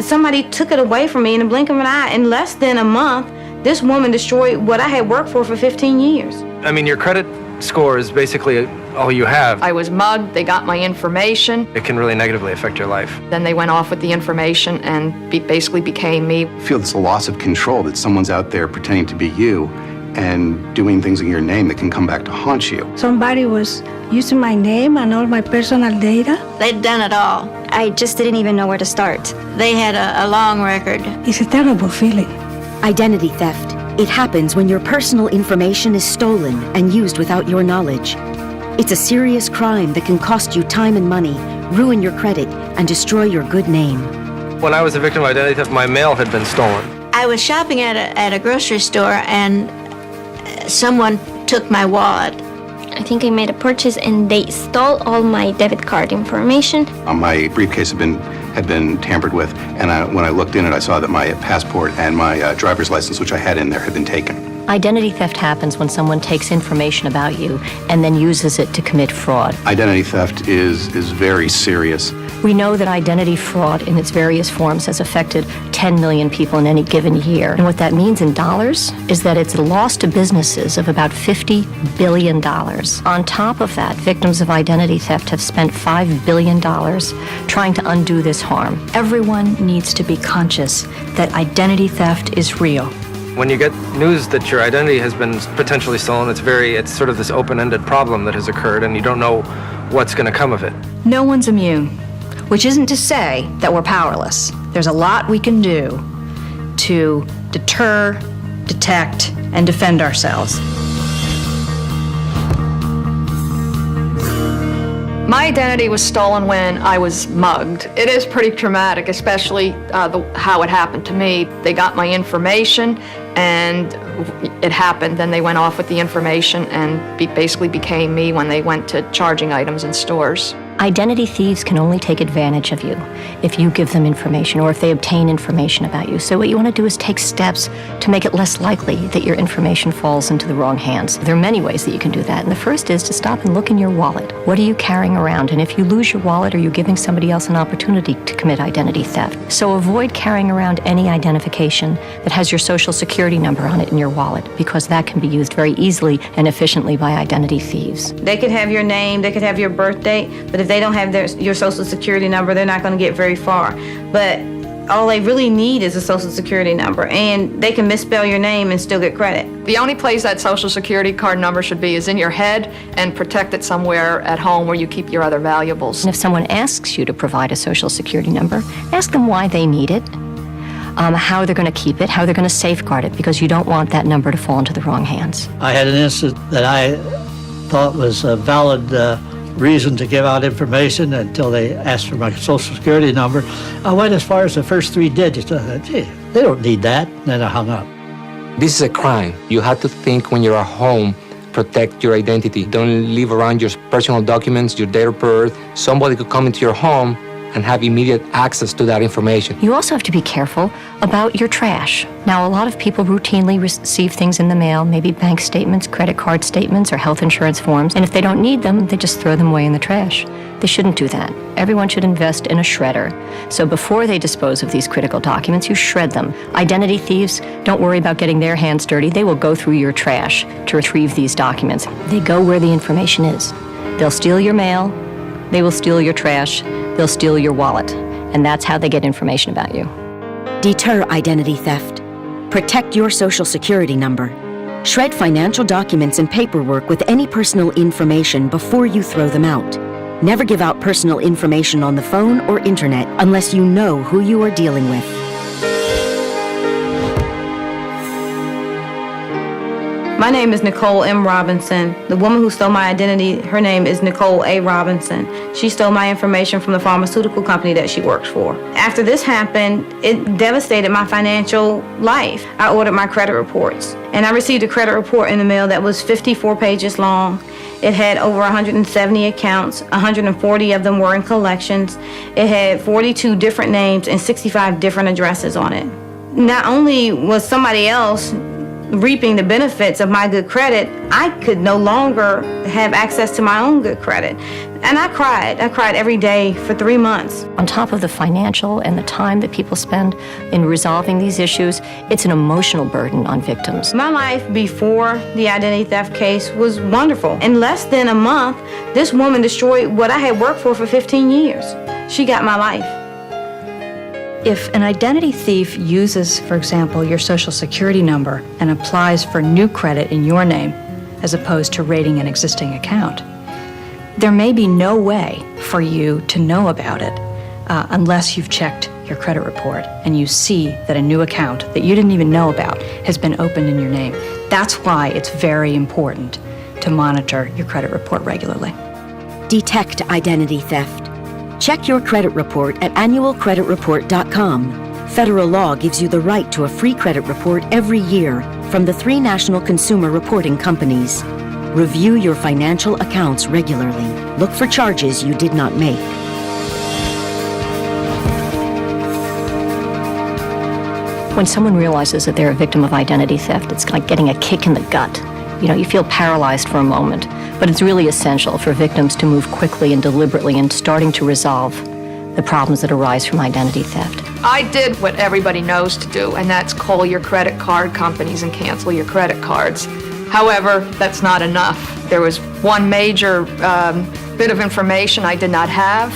Somebody took it away from me in the blink of an eye. In less than a month, this woman destroyed what I had worked for 15 years. I mean, your credit score is basically all you have. I was mugged, they got my information. It can really negatively affect your life. Then they went off with the information and basically became me. I feel it's a loss of control that someone's out there pretending to be you and doing things in your name that can come back to haunt you. Somebody was using my name and all my personal data. They'd done it all. I just didn't even know where to start. They had a long record. It's a terrible feeling. Identity theft. It happens when your personal information is stolen and used without your knowledge. It's a serious crime that can cost you time and money, ruin your credit, and destroy your good name. When I was a victim of identity theft, my mail had been stolen. I was shopping at a grocery store and someone took my wallet. I think I made a purchase and they stole all my debit card information. My briefcase had been tampered with, and when I looked in it, I saw that my passport and my driver's license, which I had in there, had been taken. Identity theft happens when someone takes information about you and then uses it to commit fraud. Identity theft is very serious. We know that identity fraud in its various forms has affected 10 million people in any given year. And what that means in dollars is that it's a loss to businesses of about $50 billion. On top of that, victims of identity theft have spent $5 billion trying to undo this harm. Everyone needs to be conscious that identity theft is real. When you get news that your identity has been potentially stolen, it's sort of this open-ended problem that has occurred, and you don't know what's going to come of it. No one's immune, which isn't to say that we're powerless. There's a lot we can do to deter, detect, and defend ourselves. My identity was stolen when I was mugged. It is pretty traumatic, especially how it happened to me. They got my information and it happened. Then they went off with the information and basically became me when they went to charging items in stores. Identity thieves can only take advantage of you if you give them information or if they obtain information about you. So what you want to do is take steps to make it less likely that your information falls into the wrong hands. There are many ways that you can do that. And the first is to stop and look in your wallet. What are you carrying around? And if you lose your wallet, are you giving somebody else an opportunity to commit identity theft? So avoid carrying around any identification that has your social security number on it in your wallet, because that can be used very easily and efficiently by identity thieves. They could have your name, they could have your birth date, but if they don't have your social security number, they're not going to get very far. But all they really need is a social security number, and they can misspell your name and still get credit. The only place that social security card number should be is in your head and protected somewhere at home where you keep your other valuables. And if someone asks you to provide a social security number, ask them why they need it, how they're going to keep it, how they're going to safeguard it, because you don't want that number to fall into the wrong hands. I had an incident that I thought was a valid reason to give out information until they asked for my social security number. I went as far as the first 3 digits. I thought, gee, they don't need that. And then I hung up. This is a crime. You have to think when you're at home, protect your identity. Don't leave around your personal documents, your date of birth. Somebody could come into your home and have immediate access to that information. You also have to be careful about your trash. Now, a lot of people routinely receive things in the mail, maybe bank statements, credit card statements, or health insurance forms, and if they don't need them, they just throw them away in the trash. They shouldn't do that. Everyone should invest in a shredder. So before they dispose of these critical documents, you shred them. Identity thieves, don't worry about getting their hands dirty. They will go through your trash to retrieve these documents. They go where the information is. They'll steal your mail, they will steal your trash, they'll steal your wallet, and that's how they get information about you. Deter identity theft. Protect your social security number. Shred financial documents and paperwork with any personal information before you throw them out. Never give out personal information on the phone or internet unless you know who you are dealing with. My name is Nicole M. Robinson. The woman who stole my identity, her name is Nicole A. Robinson. She stole my information from the pharmaceutical company that she works for. After this happened, it devastated my financial life. I ordered my credit reports, and I received a credit report in the mail that was 54 pages long. It had over 170 accounts, 140 of them were in collections. It had 42 different names and 65 different addresses on it. Not only was somebody else reaping the benefits of my good credit, I could no longer have access to my own good credit. And I cried. I cried every day for 3 months. On top of the financial and the time that people spend in resolving these issues, it's an emotional burden on victims. My life before the identity theft case was wonderful. In less than a month, this woman destroyed what I had worked for 15 years. She got my life. If an identity thief uses, for example, your social security number and applies for new credit in your name, as opposed to raiding an existing account, there may be no way for you to know about it unless you've checked your credit report and you see that a new account that you didn't even know about has been opened in your name. That's why it's very important to monitor your credit report regularly. Detect identity theft. Check your credit report at annualcreditreport.com. Federal law gives you the right to a free credit report every year from the 3 national consumer reporting companies. Review your financial accounts regularly. Look for charges you did not make. When someone realizes that they're a victim of identity theft, it's like getting a kick in the gut. You feel paralyzed for a moment, but it's really essential for victims to move quickly and deliberately in starting to resolve the problems that arise from identity theft. I did what everybody knows to do, and that's call your credit card companies and cancel your credit cards. However, that's not enough. There was one major bit of information I did not have,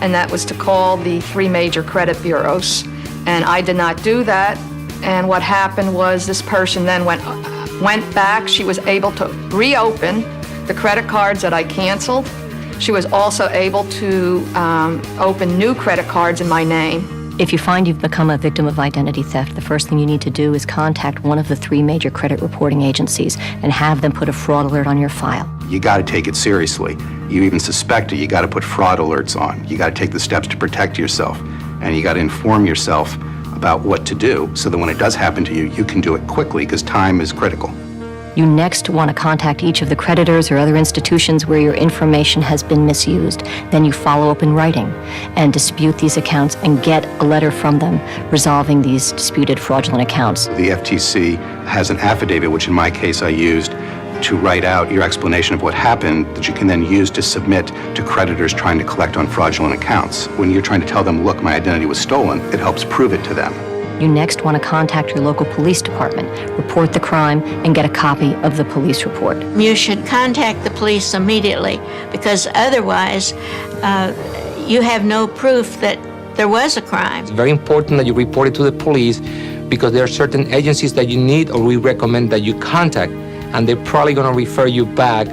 and that was to call the 3 major credit bureaus. And I did not do that, and what happened was this person then went back. She was able to reopen the credit cards that I canceled. She was also able to open new credit cards in my name. If you find you've become a victim of identity theft, the first thing you need to do is contact one of the 3 major credit reporting agencies and have them put a fraud alert on your file. You got to take it seriously. You even suspect it, you got to put fraud alerts on. You got to take the steps to protect yourself, and you got to inform yourself about what to do so that when it does happen to you, you can do it quickly because time is critical. You next want to contact each of the creditors or other institutions where your information has been misused. Then you follow up in writing and dispute these accounts and get a letter from them resolving these disputed fraudulent accounts. The FTC has an affidavit, which in my case I used, to write out your explanation of what happened that you can then use to submit to creditors trying to collect on fraudulent accounts. When you're trying to tell them, look, my identity was stolen, it helps prove it to them. You next want to contact your local police department, report the crime, and get a copy of the police report. You should contact the police immediately because otherwise you have no proof that there was a crime. It's very important that you report it to the police because there are certain agencies that you need or we recommend that you contact, and they're probably going to refer you back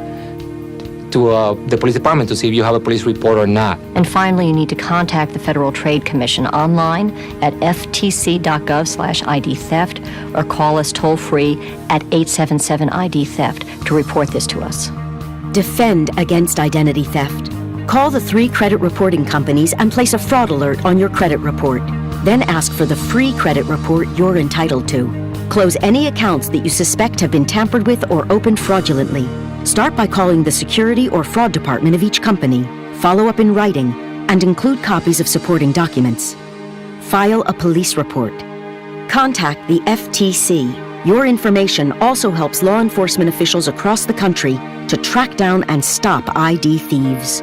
to the police department to see if you have a police report or not. And finally, you need to contact the Federal Trade Commission online at ftc.gov/ID theft or call us toll-free at 877-ID theft to report this to us. Defend against identity theft. Call the 3 credit reporting companies and place a fraud alert on your credit report. Then ask for the free credit report you're entitled to. Close any accounts that you suspect have been tampered with or opened fraudulently. Start by calling the security or fraud department of each company. Follow up in writing and include copies of supporting documents. File a police report. Contact the FTC. Your information also helps law enforcement officials across the country to track down and stop ID thieves.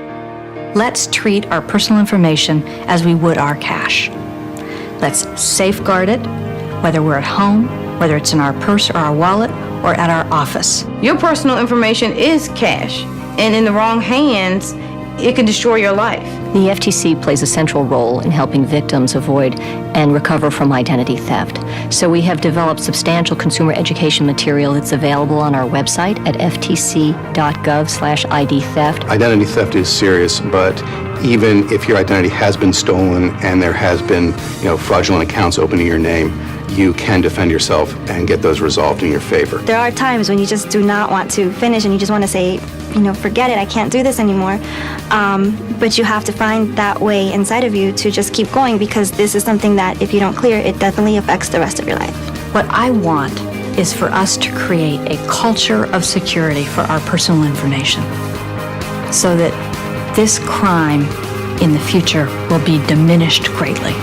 Let's treat our personal information as we would our cash. Let's safeguard it, whether we're at home, whether it's in our purse or our wallet, or at our office. Your personal information is cash, and in the wrong hands, it can destroy your life. The FTC plays a central role in helping victims avoid and recover from identity theft. So we have developed substantial consumer education material that's available on our website at ftc.gov/ID theft. Identity theft is serious, but even if your identity has been stolen and there has been, fraudulent accounts open in your name, you can defend yourself and get those resolved in your favor. There are times when you just do not want to finish and you just want to say, forget it, I can't do this anymore. But you have to find that way inside of you to just keep going because this is something that if you don't clear, it definitely affects the rest of your life. What I want is for us to create a culture of security for our personal information so that this crime in the future will be diminished greatly.